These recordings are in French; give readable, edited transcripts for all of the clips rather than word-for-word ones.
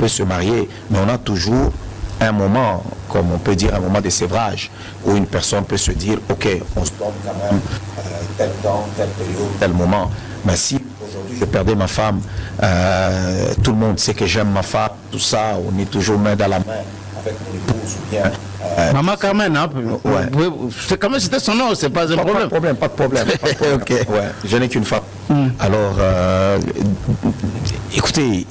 peut se marier, mais on a toujours un moment, comme on peut dire, un moment de sévrage, où une personne peut se dire, ok, on se donne quand même tel temps, telle période, tel moment. Mais si aujourd'hui je perdais ma femme, tout le monde sait que j'aime ma femme, tout ça, on est toujours main dans la main avec mon épouse ou bien... Maman Carmen, hein, ouais. C'est quand même, c'était son nom, c'est pas un problème. Pas de problème. Okay. Ouais, je n'ai qu'une femme. Alors, écoutez,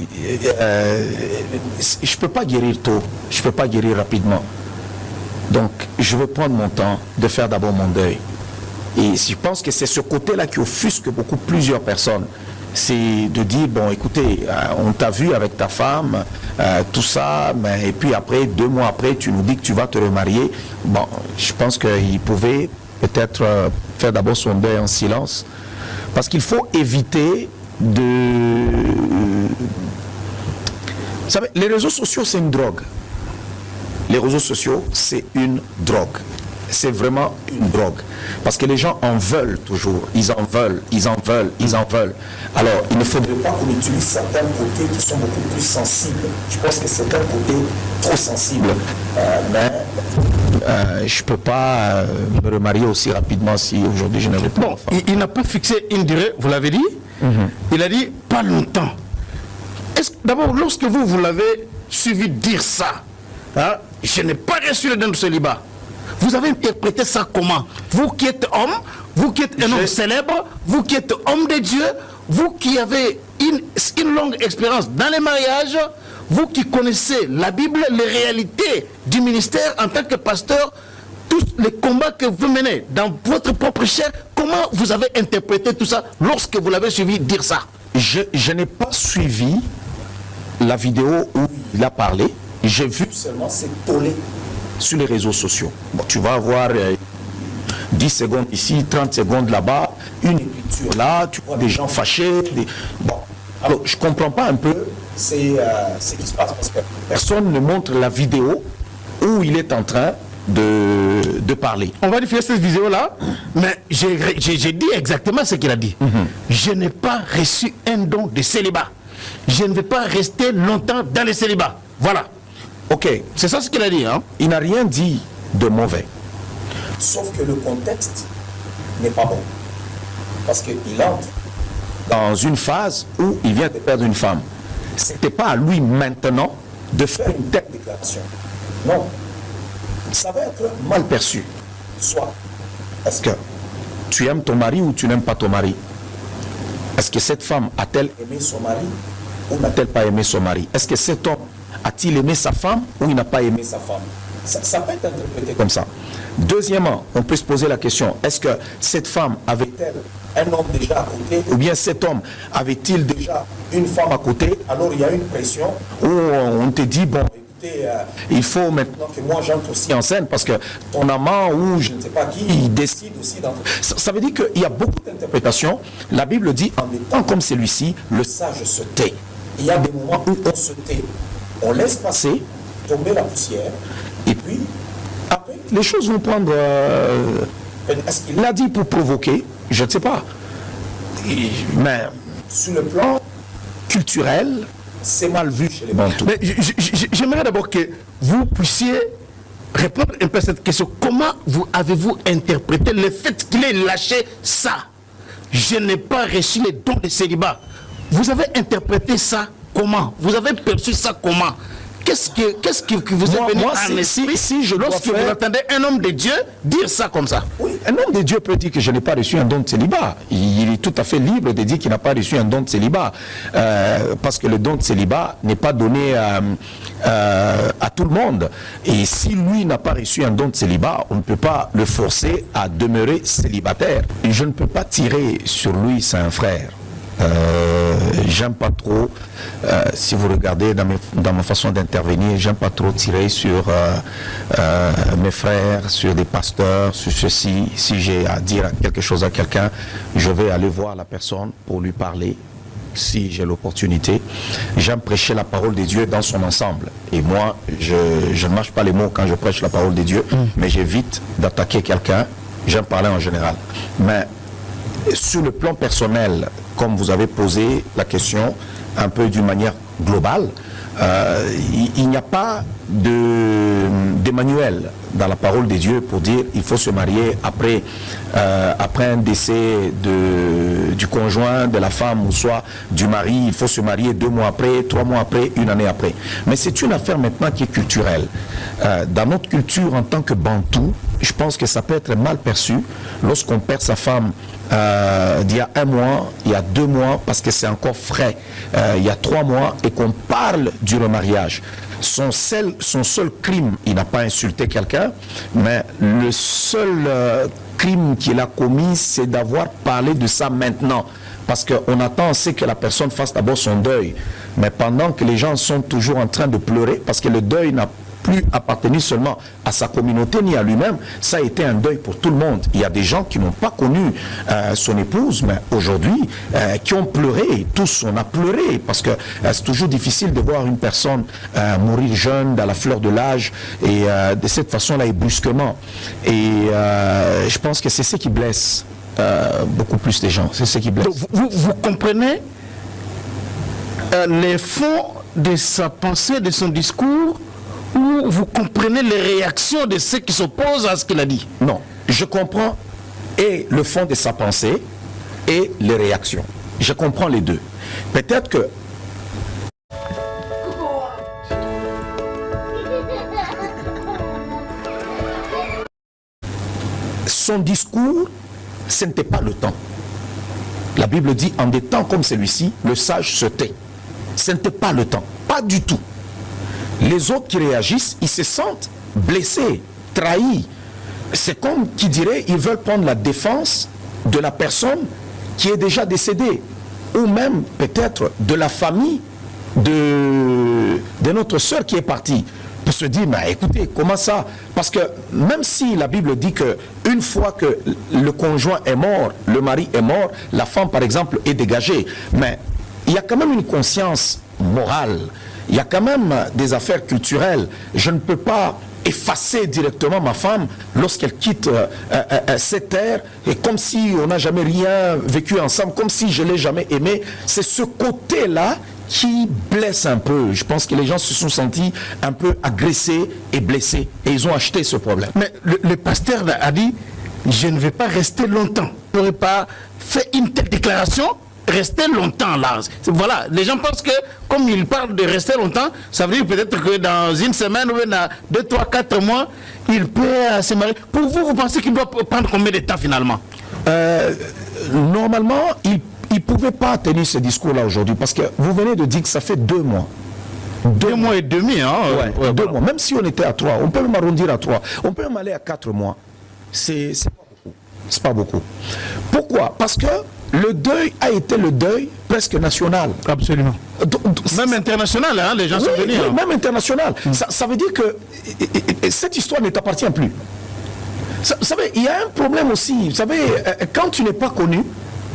je ne peux pas guérir tôt, je ne peux pas guérir rapidement. Donc, je veux prendre mon temps de faire d'abord mon deuil. Et je pense que c'est ce côté-là qui offusque plusieurs personnes. C'est de dire, bon, écoutez, on t'a vu avec ta femme, tout ça, mais, et puis après, 2 mois après, tu nous dis que tu vas te remarier. Bon, je pense qu'il pouvait peut-être faire d'abord son deuil en silence. Parce qu'il faut éviter de... Vous savez, les réseaux sociaux, c'est une drogue. Les réseaux sociaux, c'est une drogue. C'est vraiment une drogue. Parce que les gens en veulent toujours. Ils en veulent. Alors, il ne faudrait pas qu'on utilise certains côtés qui sont beaucoup plus sensibles. Je pense que c'est un côté trop sensible. Mais je ne peux pas me remarier aussi rapidement si aujourd'hui je n'avais pas d'enfant. Il n'a pas fixé une durée, vous l'avez dit. Il a dit pas longtemps. D'abord, lorsque vous l'avez suivi dire ça, hein, je n'ai pas reçu le don de célibat. Vous avez interprété ça comment? Vous qui êtes homme, vous qui êtes un homme célèbre, vous qui êtes homme de Dieu, vous qui avez une longue expérience dans les mariages, vous qui connaissez la Bible, les réalités du ministère en tant que pasteur, tous les combats que vous menez dans votre propre chair, comment vous avez interprété tout ça lorsque vous l'avez suivi dire ça? Je n'ai pas suivi la vidéo où il a parlé, j'ai vu seulement ses tollés sur les réseaux sociaux. Bon, tu vas avoir 10 secondes ici, 30 secondes là-bas, une écriture là, tu vois des gens fâchés. Bon, alors je ne comprends pas un peu ce qui se passe parce que personne ne montre la vidéo où il est en train de parler. On va diffuser cette vidéo-là, mais j'ai dit exactement ce qu'il a dit. Je n'ai pas reçu un don de célibat. Je ne vais pas rester longtemps dans le célibat. Voilà. Ok, c'est ça ce qu'il a dit, hein? Il n'a rien dit de mauvais. Sauf que le contexte n'est pas bon. Parce qu'il entre dans une phase où il vient de perdre une femme. Ce n'était pas à lui maintenant de faire une telle déclaration. Non. Ça va être mal perçu. Soit, est-ce que tu aimes ton mari ou tu n'aimes pas ton mari? Est-ce que cette femme a-t-elle aimé son mari ou n'a-t-elle pas aimé son mari? Est-ce que cet homme a-t-il aimé sa femme ou il n'a pas aimé sa femme? Ça peut être interprété comme ça. Deuxièmement, on peut se poser la question, est-ce que cette femme avait-elle un homme déjà à côté ou bien cet homme avait-il déjà une femme à côté? Alors il y a une pression où on te dit, bon, écoutez, il faut maintenant que moi j'entre aussi en scène parce que ton amant ou je ne sais pas qui, il décide aussi d'entrer. Ça veut dire qu'il y a beaucoup d'interprétations. La Bible dit, en des temps comme celui-ci, le sage se tait. Il y a des moments où on se tait. On laisse passer, tomber la poussière, et puis, après, les choses vont prendre... Est-ce qu'il l'a dit pour provoquer? Je ne sais pas. Mais sur le plan culturel, c'est mal vu chez les Bantous. Mais j'aimerais d'abord que vous puissiez répondre un peu à cette question. Comment avez-vous interprété le fait qu'il ait lâché ça? Je n'ai pas reçu les dons de célibat. Vous avez interprété ça comment? Vous avez perçu ça comment? Qu'est-ce que vous avez venu en esprit lorsque vous entendez un homme de Dieu dire ça comme ça? Oui, un homme de Dieu peut dire que je n'ai pas reçu un don de célibat. Il est tout à fait libre de dire qu'il n'a pas reçu un don de célibat. Parce que le don de célibat n'est pas donné à tout le monde. Et si lui n'a pas reçu un don de célibat, on ne peut pas le forcer à demeurer célibataire. Et je ne peux pas tirer sur lui, c'est un frère. J'aime pas trop, si vous regardez dans ma façon d'intervenir, j'aime pas trop tirer sur mes frères, sur des pasteurs, sur ceci. Si j'ai à dire quelque chose à quelqu'un, je vais aller voir la personne pour lui parler, si j'ai l'opportunité. J'aime prêcher la parole de Dieu dans son ensemble. Et moi, je ne mâche pas les mots quand je prêche la parole de Dieu, mais j'évite d'attaquer quelqu'un. J'aime parler en général. Mais sur le plan personnel, comme vous avez posé la question un peu d'une manière globale, il n'y a pas de manuel dans la parole de Dieu pour dire il faut se marier après un décès du conjoint, de la femme ou soit du mari, il faut se marier 2 mois après, 3 mois après, 1 année après. Mais c'est une affaire maintenant qui est culturelle. Dans notre culture en tant que Bantou, je pense que ça peut être mal perçu lorsqu'on perd sa femme il y a 1 mois, il y a 2 mois, parce que c'est encore frais, il y a 3 mois, et qu'on parle du remariage. Son seul crime, il n'a pas insulté quelqu'un, mais le seul crime qu'il a commis, c'est d'avoir parlé de ça maintenant. Parce qu'on attend aussi que la personne fasse d'abord son deuil. Mais pendant que les gens sont toujours en train de pleurer, parce que le deuil n'a plus appartenu seulement à sa communauté ni à lui-même, ça a été un deuil pour tout le monde. Il y a des gens qui n'ont pas connu son épouse, mais aujourd'hui, qui ont pleuré. Tous on a pleuré, parce que c'est toujours difficile de voir une personne mourir jeune, dans la fleur de l'âge, et de cette façon-là, et brusquement. Et je pense que c'est ce qui blesse beaucoup plus les gens. C'est ce qui blesse. Donc, vous comprenez les fonds de sa pensée, de son discours, ou vous comprenez les réactions de ceux qui s'opposent à ce qu'il a dit? Non, je comprends et le fond de sa pensée et les réactions. Je comprends les deux. Peut-être que son discours, ce n'était pas le temps. La Bible dit, en des temps comme celui-ci, le sage se tait. Ce n'était pas le temps, pas du tout. Les autres qui réagissent, ils se sentent blessés, trahis. C'est comme qui dirait, ils veulent prendre la défense de la personne qui est déjà décédée, ou même peut-être de la famille de notre sœur qui est partie, pour se dire, mais écoutez, comment ça? Parce que même si la Bible dit que une fois que le conjoint est mort, le mari est mort, la femme par exemple est dégagée, mais il y a quand même une conscience morale. Il y a quand même des affaires culturelles. Je ne peux pas effacer directement ma femme lorsqu'elle quitte cette terre, et comme si on n'a jamais rien vécu ensemble, comme si je ne l'ai jamais aimé. C'est ce côté-là qui blesse un peu. Je pense que les gens se sont sentis un peu agressés et blessés, et ils ont acheté ce problème. Mais le pasteur a dit, je ne vais pas rester longtemps. Je n'aurais pas fait une telle déclaration. Rester longtemps là. Voilà, les gens pensent que comme il parle de rester longtemps, ça veut dire peut-être que dans une semaine ou dans 2, 3, 4 mois, il peut se marier. Pour vous, vous pensez qu'il doit prendre combien de temps finalement? Normalement, il ne pouvait pas tenir ce discours-là aujourd'hui, parce que vous venez de dire que ça fait 2 mois. 2 mois et demi, hein? Ouais, 2 mois. Même si on était à 3, on peut même arrondir à 3. On peut même aller à 4 mois. C'est pas beaucoup. C'est pas beaucoup. Pourquoi? Parce que le deuil a été le deuil presque national. Absolument. Même international, hein, les gens sont venus. Oui, même international. Ça veut dire que cette histoire ne t'appartient plus. Vous savez, il y a un problème aussi. Vous savez, quand tu n'es pas connu,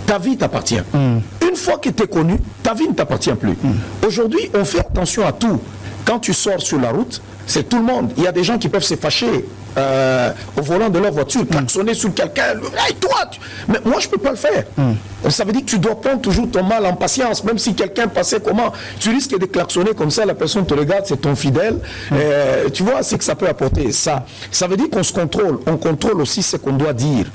ta vie t'appartient. Une fois que tu es connu, ta vie ne t'appartient plus. Aujourd'hui, on fait attention à tout. Quand tu sors sur la route, c'est tout le monde. Il y a des gens qui peuvent se fâcher au volant de leur voiture, klaxonner sur quelqu'un. Hey, toi, mais moi, je ne peux pas le faire. Ça veut dire que tu dois prendre toujours ton mal en patience. Même si quelqu'un passait comment, tu risques de klaxonner comme ça, la personne te regarde, c'est ton fidèle. Tu vois, c'est que ça peut apporter ça. Ça veut dire qu'on se contrôle. On contrôle aussi ce qu'on doit dire,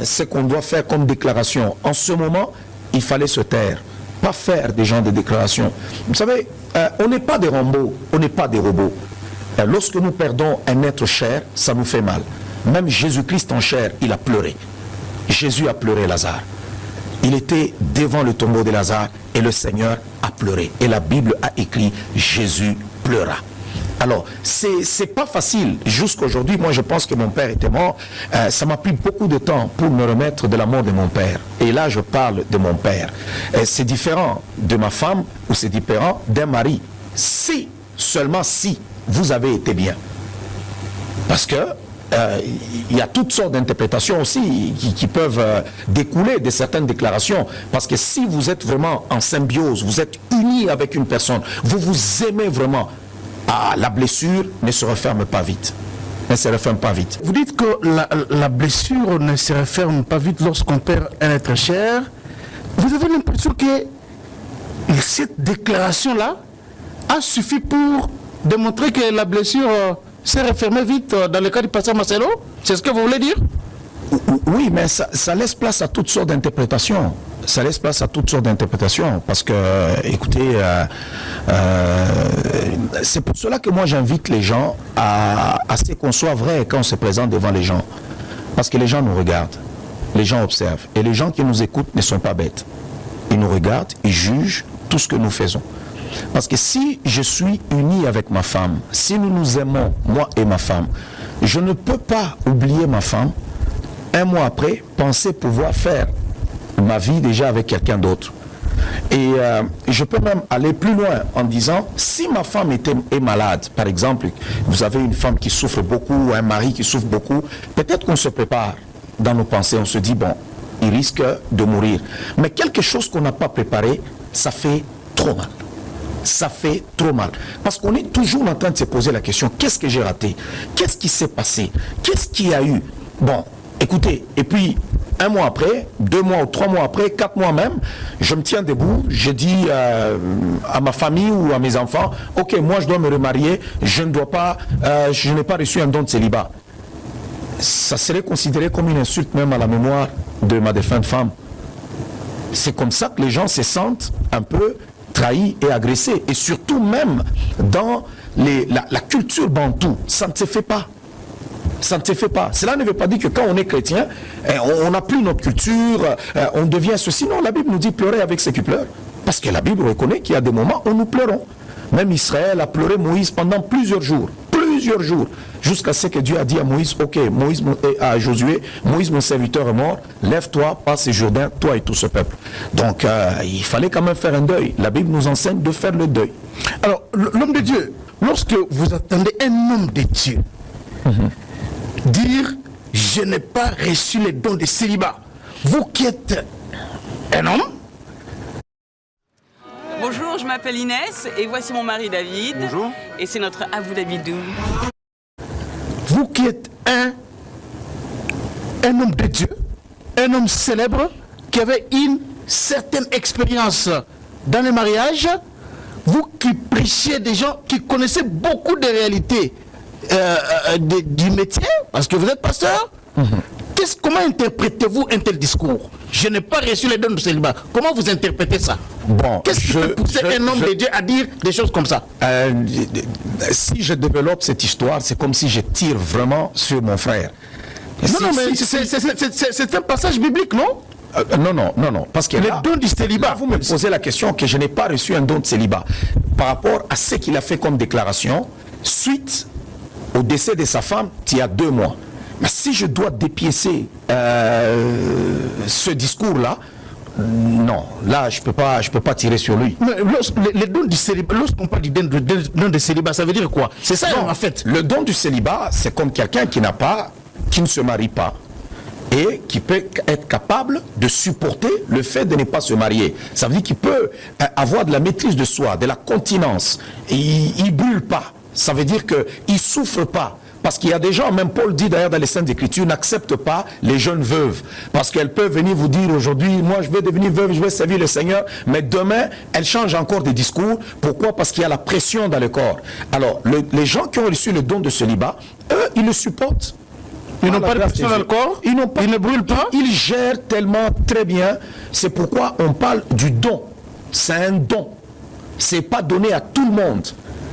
ce qu'on doit faire comme déclaration. En ce moment, il fallait se taire. Pas faire des gens de déclarations. Vous savez, on n'est pas des robots, on n'est pas des robots. Lorsque nous perdons un être cher, ça nous fait mal. Même Jésus-Christ en chair, il a pleuré. Jésus a pleuré Lazare. Il était devant le tombeau de Lazare et le Seigneur a pleuré. Et la Bible a écrit Jésus pleura. Alors, c'est pas facile. Jusqu'aujourd'hui, moi je pense que mon père était mort. Ça m'a pris beaucoup de temps pour me remettre de la mort de mon père. Et là, je parle de mon père. C'est différent de ma femme ou c'est différent d'un mari. Si, seulement si, vous avez été bien. Parce que il y a toutes sortes d'interprétations aussi qui peuvent découler de certaines déclarations. Parce que si vous êtes vraiment en symbiose, vous êtes unis avec une personne, vous vous aimez vraiment, la blessure ne se referme pas vite. Ne se referme pas vite. Vous dites que la blessure ne se referme pas vite lorsqu'on perd un être cher. Vous avez l'impression que cette déclaration-là a suffi pour démontrer que la blessure s'est refermée vite dans le cas du pasteur Marcelo? C'est ce que vous voulez dire? Oui, mais ça laisse place à toutes sortes d'interprétations. Ça laisse place à toutes sortes d'interprétations. Parce que, écoutez, c'est pour cela que moi j'invite les gens à ce qu'on soit vrai quand on se présente devant les gens. Parce que les gens nous regardent, les gens observent. Et les gens qui nous écoutent ne sont pas bêtes. Ils nous regardent, ils jugent tout ce que nous faisons. Parce que si je suis uni avec ma femme, si nous nous aimons, moi et ma femme, je ne peux pas oublier ma femme. Un mois après, penser pouvoir faire ma vie déjà avec quelqu'un d'autre. Et je peux même aller plus loin en disant, si ma femme est malade, par exemple, vous avez une femme qui souffre beaucoup, ou un mari qui souffre beaucoup, peut-être qu'on se prépare dans nos pensées, on se dit, bon, il risque de mourir. Mais quelque chose qu'on n'a pas préparé, ça fait trop mal. Ça fait trop mal. Parce qu'on est toujours en train de se poser la question, qu'est-ce que j'ai raté? Qu'est-ce qui s'est passé? Qu'est-ce qu'il y a eu? Bon, écoutez, et puis, un mois après, 2 mois ou 3 mois après, 4 mois même, je me tiens debout, je dis à ma famille ou à mes enfants, ok, moi je dois me remarier, je n'ai pas reçu un don de célibat. Ça serait considéré comme une insulte même à la mémoire de ma défunte femme. C'est comme ça que les gens se sentent un peu trahis et agressés. Et surtout même dans la culture bantou, ça ne se fait pas. Ça ne se fait pas. Cela ne veut pas dire que quand on est chrétien, on n'a plus notre culture, on devient ceci. Non, la Bible nous dit pleurer avec ceux qui pleurent. Parce que la Bible reconnaît qu'il y a des moments où nous pleurons. Même Israël a pleuré Moïse pendant plusieurs jours, jusqu'à ce que Dieu a dit à Moïse, ok, Moïse et à Josué, Moïse mon serviteur est mort, lève-toi, passe le Jourdain, toi et tout ce peuple. Donc il fallait quand même faire un deuil. La Bible nous enseigne de faire le deuil. Alors, l'homme de Dieu, lorsque vous attendez un homme de Dieu, dire je n'ai pas reçu les dons de célibat, vous qui êtes un homme. Bonjour, je m'appelle Inès et voici mon mari David. Bonjour. Et c'est notre Avou Davidou. Vous qui êtes un homme de Dieu, un homme célèbre qui avait une certaine expérience dans le mariage, vous qui prêchiez des gens qui connaissaient beaucoup de réalités du métier, parce que vous êtes pasteur, comment interprétez-vous un tel discours? Je n'ai pas reçu les dons de célibat. Comment vous interprétez ça? Bon, qu'est-ce qui peut pousser un homme de Dieu à dire des choses comme ça? Si je développe cette histoire, c'est comme si je tire vraiment sur mon frère. Non, mais c'est un passage biblique, non? Non, parce que les dons du célibat. Là, vous me posez la question que je n'ai pas reçu un don de célibat par rapport à ce qu'il a fait comme déclaration suite au décès de sa femme il y a 2 mois. Mais si je dois dépiécer ce discours-là, non, là je peux pas tirer sur lui. Mais les dons du célibat, lorsqu'on parle du don de célibat, ça veut dire quoi? C'est ça en fait. Le don du célibat, c'est comme quelqu'un qui ne se marie pas et qui peut être capable de supporter le fait de ne pas se marier. Ça veut dire qu'il peut avoir de la maîtrise de soi, de la continence. Il ne brûle pas. Ça veut dire qu'il ne souffre pas. Parce qu'il y a des gens, même Paul dit d'ailleurs dans les Saintes Écritures, n'acceptent pas les jeunes veuves. Parce qu'elles peuvent venir vous dire aujourd'hui, moi je vais devenir veuve, je vais servir le Seigneur. Mais demain, elles changent encore de discours. Pourquoi? Parce qu'il y a la pression dans le corps. Alors, les gens qui ont reçu le don de célibat, eux, ils le supportent. Ils n'ont pas de pression dans le corps, ils ne brûlent pas. Ils gèrent tellement très bien. C'est pourquoi on parle du don. C'est un don. C'est pas donné à tout le monde.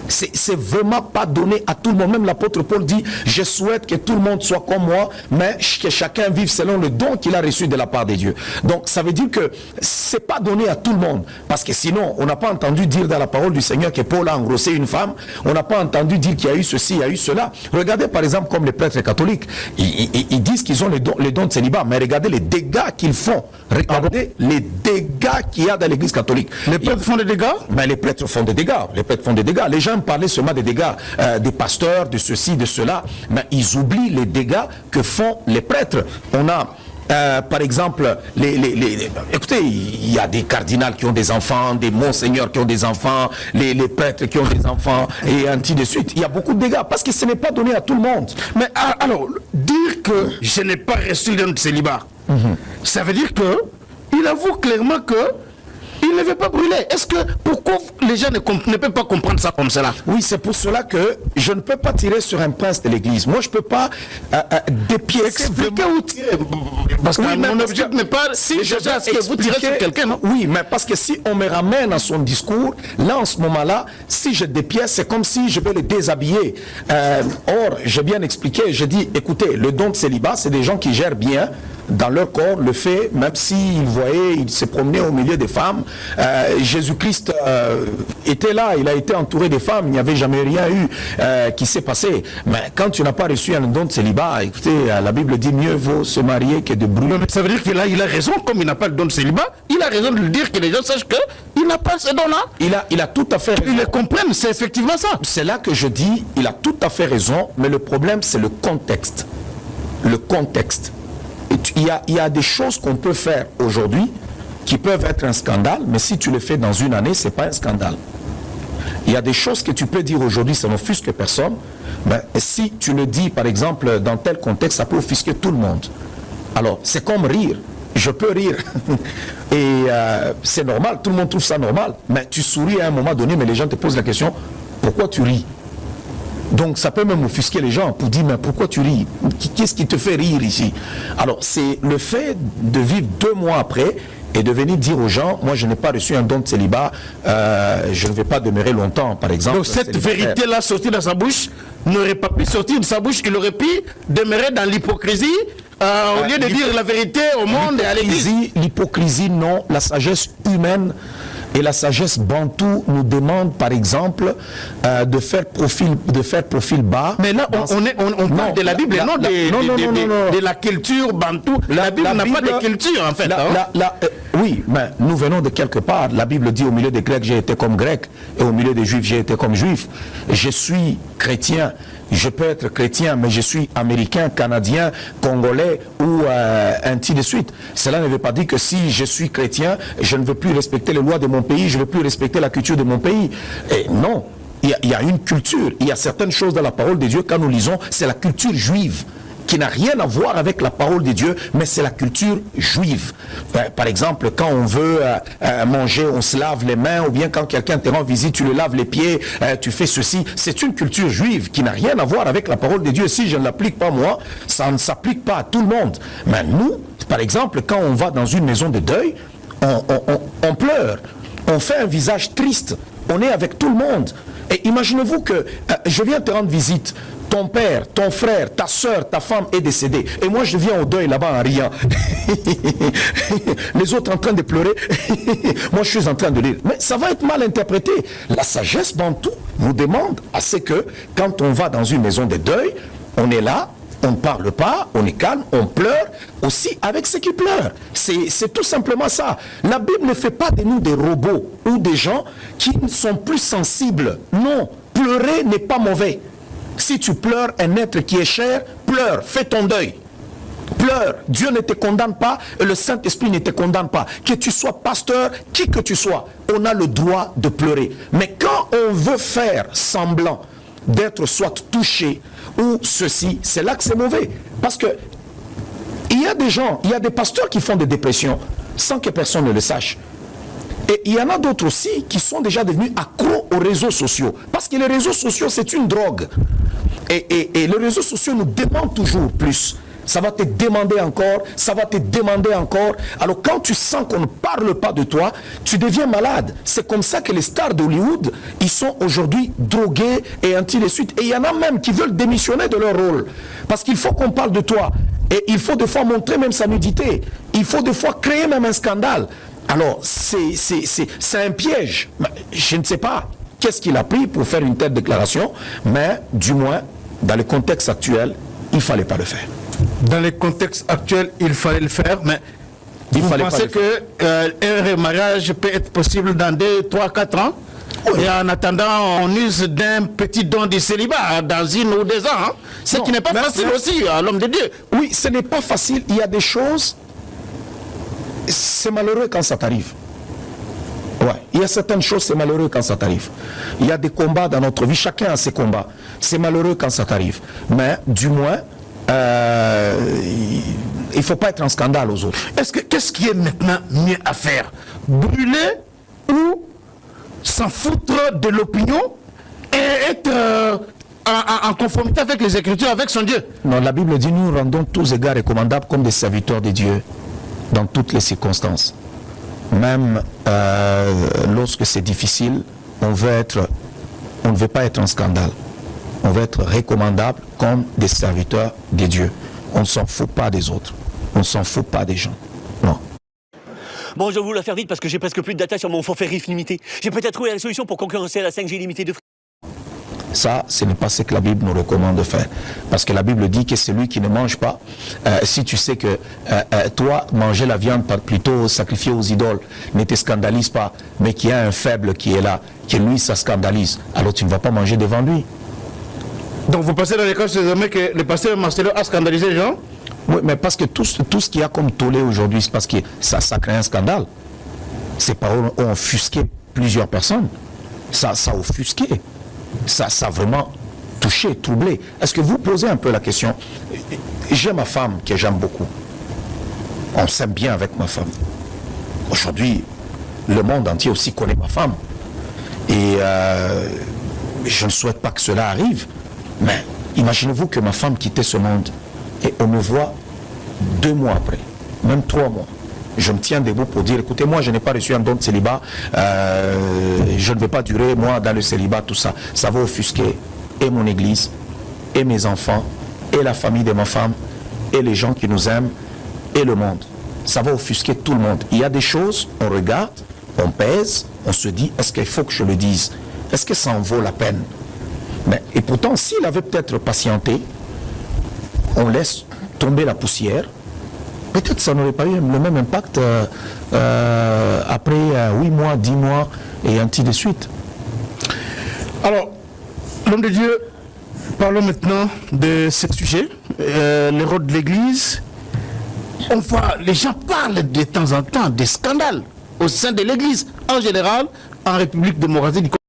C'est vraiment pas donné à tout le monde. Même l'apôtre Paul dit, je souhaite que tout le monde soit comme moi, mais que chacun vive selon le don qu'il a reçu de la part de Dieu. Donc ça veut dire que c'est pas donné à tout le monde. Parce que sinon, on n'a pas entendu dire dans la parole du Seigneur que Paul a engrossé une femme. On n'a pas entendu dire qu'il y a eu ceci, il y a eu cela. Regardez par exemple comme les prêtres catholiques. Ils disent qu'ils ont les dons de célibat, mais regardez les dégâts qu'ils font. Regardez les dégâts qu'il y a dans l'église catholique. Les prêtres font des dégâts? Mais les prêtres font des dégâts. Les prêtres font des dégâts. Les gens parler seulement des dégâts des pasteurs, de ceci, de cela, mais ils oublient les dégâts que font les prêtres. On a par exemple, écoutez, il y a des cardinals qui ont des enfants, des monseigneurs qui ont des enfants, les prêtres qui ont des enfants, et ainsi de suite. Il y a beaucoup de dégâts, parce que ce n'est pas donné à tout le monde. Mais alors, dire que je n'ai pas reçu le don de célibat, ça veut dire que il avoue clairement que il ne veut pas brûler. Est-ce que, pourquoi les gens ne peuvent pas comprendre ça comme cela? Oui, c'est pour cela que je ne peux pas tirer sur un prince de l'église. Moi, je ne peux pas dépiécer. Expliquez où tirer. Parce que mon objectif n'est pas si je à ce que vous tirez sur quelqu'un, non? Oui, mais parce que si on me ramène à son discours, là, en ce moment-là, si je dépièce, c'est comme si je veux le déshabiller. Or, j'ai bien expliqué, j'ai dit, écoutez, le don de célibat, c'est des gens qui gèrent bien dans leur corps le fait, même s'ils voyaient, ils se promenaient au milieu des femmes. Jésus-Christ était là, il a été entouré des femmes, il n'y avait jamais rien eu qui s'est passé. Mais quand tu n'as pas reçu un don de célibat, écoutez, la Bible dit mieux vaut se marier que de brûler. Mais ça veut dire qu'il a raison, comme il n'a pas le don de célibat, il a raison de le dire, que les gens sachent qu'il n'a pas ce don-là. Il a tout à fait raison. Ils le comprennent, c'est effectivement ça. C'est là que je dis, il a tout à fait raison, mais le problème c'est le contexte. Le contexte. Il y a des choses qu'on peut faire aujourd'hui qui peuvent être un scandale, mais si tu le fais dans une année, ce n'est pas un scandale. Il y a des choses que tu peux dire aujourd'hui, ça n'offusque personne. Ben, si tu le dis, par exemple, dans tel contexte, ça peut offusquer tout le monde. Alors, c'est comme rire. Je peux rire. Et c'est normal, tout le monde trouve ça normal. Mais tu souris à un moment donné, mais les gens te posent la question, pourquoi tu ris? Donc ça peut même offusquer les gens pour dire mais pourquoi tu ris? Qu'est-ce qui te fait rire ici? Alors c'est le fait de vivre 2 mois après et de venir dire aux gens, moi je n'ai pas reçu un don de célibat, je ne vais pas demeurer longtemps par exemple. Donc cette vérité-là sortie de sa bouche n'aurait pas pu sortir de sa bouche, il aurait pu demeurer dans l'hypocrisie au lieu de dire la vérité au monde et à l'église. L'hypocrisie non, la sagesse humaine et la sagesse bantou nous demande par exemple de faire profil bas. Mais là on parle de la Bible et non de la culture bantou. La Bible n'a pas de culture en fait. Oui, mais nous venons de quelque part. La Bible dit au milieu des Grecs j'ai été comme grec et au milieu des Juifs j'ai été comme juif. Je suis chrétien. Je peux être chrétien, mais je suis américain, canadien, congolais ou ainsi de suite. Cela ne veut pas dire que si je suis chrétien, je ne veux plus respecter les lois de mon pays, je ne veux plus respecter la culture de mon pays. Et non, il y a une culture, il y a certaines choses dans la parole de Dieu, quand nous lisons, c'est la culture juive, qui n'a rien à voir avec la parole de Dieu, mais c'est la culture juive. Par exemple, quand on veut manger, on se lave les mains, ou bien quand quelqu'un te rend visite, tu le laves les pieds, tu fais ceci. C'est une culture juive qui n'a rien à voir avec la parole de Dieu. Si je ne l'applique pas moi, ça ne s'applique pas à tout le monde. Mais nous, par exemple, quand on va dans une maison de deuil, on pleure, on fait un visage triste, on est avec tout le monde. Et imaginez-vous que je viens te rendre visite, ton père, ton frère, ta soeur, ta femme est décédée. Et moi, je viens au deuil là-bas en riant. Les autres en train de pleurer. Moi, je suis en train de lire. Mais ça va être mal interprété. La sagesse bantou nous demande à ce que, quand on va dans une maison de deuil, on est là, on ne parle pas, on est calme, on pleure aussi avec ceux qui pleurent. C'est tout simplement ça. La Bible ne fait pas de nous des robots ou des gens qui sont plus sensibles. Non, pleurer n'est pas mauvais. Si tu pleures, un être qui est cher, pleure, fais ton deuil. Pleure, Dieu ne te condamne pas et le Saint-Esprit ne te condamne pas. Que tu sois pasteur, qui que tu sois, on a le droit de pleurer. Mais quand on veut faire semblant d'être soit touché ou ceci, c'est là que c'est mauvais. Parce que il y a des gens, il y a des pasteurs qui font des dépressions sans que personne ne le sache. Et il y en a d'autres aussi qui sont déjà devenus accros aux réseaux sociaux. Parce que les réseaux sociaux, c'est une drogue. Et les réseaux sociaux nous demandent toujours plus. Ça va te demander encore, ça va te demander encore. Alors quand tu sens qu'on ne parle pas de toi, tu deviens malade. C'est comme ça que les stars d'Hollywood, ils sont aujourd'hui drogués et ainsi de suite. Et il y en a même qui veulent démissionner de leur rôle. Parce qu'il faut qu'on parle de toi. Et il faut des fois montrer même sa nudité. Il faut des fois créer même un scandale. Alors, c'est un piège. Je ne sais pas qu'est-ce qu'il a pris pour faire une telle déclaration, mais du moins, dans le contexte actuel, il ne fallait pas le faire. Dans le contexte actuel, il fallait le faire, mais vous pensez qu'un remariage peut être possible dans 2, 3, 4 ans? Oui. Et en attendant, on use d'un petit don du célibat dans 1 ou 2 ans. Hein? Ce qui n'est pas facile aussi à l'homme de Dieu. Oui, ce n'est pas facile. Il y a des choses... C'est malheureux quand ça t'arrive. Ouais. Il y a certaines choses, c'est malheureux quand ça t'arrive. Il y a des combats dans notre vie, chacun a ses combats. C'est malheureux quand ça t'arrive. Mais du moins, il ne faut pas être un scandale aux autres. Qu'est-ce qui est maintenant mieux à faire? Brûler ou s'en foutre de l'opinion et être en conformité avec les Écritures, avec son Dieu. Non, la Bible dit nous rendons tous égards recommandables comme des serviteurs de Dieu dans toutes les circonstances. Même lorsque c'est difficile, on ne veut pas être un scandale. On veut être recommandable comme des serviteurs de Dieu. On ne s'en fout pas des autres. On ne s'en fout pas des gens. Non. Bon, je vais vous la faire vite parce que j'ai presque plus de data sur mon forfait RIF limité. J'ai peut-être trouvé la solution pour concurrencer la 5G limitée de Free. Ça, ce n'est pas ce que la Bible nous recommande de faire. Parce que la Bible dit que celui qui ne mange pas, si tu sais que toi, manger la viande plutôt sacrifiée aux idoles ne te scandalise pas, mais qu'il y a un faible qui est là, que lui, ça scandalise, alors tu ne vas pas manger devant lui. Donc vous passez dans les cas désormais que le pasteur Marcelo a scandalisé les gens? Oui, mais parce que tout ce qu'il y a comme tollé aujourd'hui, c'est parce que ça crée un scandale. Ces paroles ont offusqué plusieurs personnes. Ça a offusqué. Ça a vraiment touché, troublé. Est-ce que vous posez un peu la question? J'ai ma femme que j'aime beaucoup. On s'aime bien avec ma femme. Aujourd'hui, le monde entier aussi connaît ma femme. Et je ne souhaite pas que cela arrive. Mais imaginez-vous que ma femme quittait ce monde et on me voit 2 mois après, même 3 mois. Je me tiens debout pour dire, écoutez, moi je n'ai pas reçu un don de célibat, je ne vais pas durer, moi, dans le célibat, tout ça. Ça va offusquer et mon église, et mes enfants, et la famille de ma femme, et les gens qui nous aiment, et le monde. Ça va offusquer tout le monde. Il y a des choses, on regarde, on pèse, on se dit, est-ce qu'il faut que je le dise? Est-ce que ça en vaut la peine? Mais, et pourtant, s'il avait peut-être patienté, on laisse tomber la poussière, peut-être ça n'aurait pas eu le même impact après 8 mois, 10 mois et ainsi de suite. Alors, l'homme de Dieu, parlons maintenant de ce sujet, le rôle de l'Église. On voit, les gens parlent de temps en temps des scandales au sein de l'Église, en général, en République démocratique du Congo.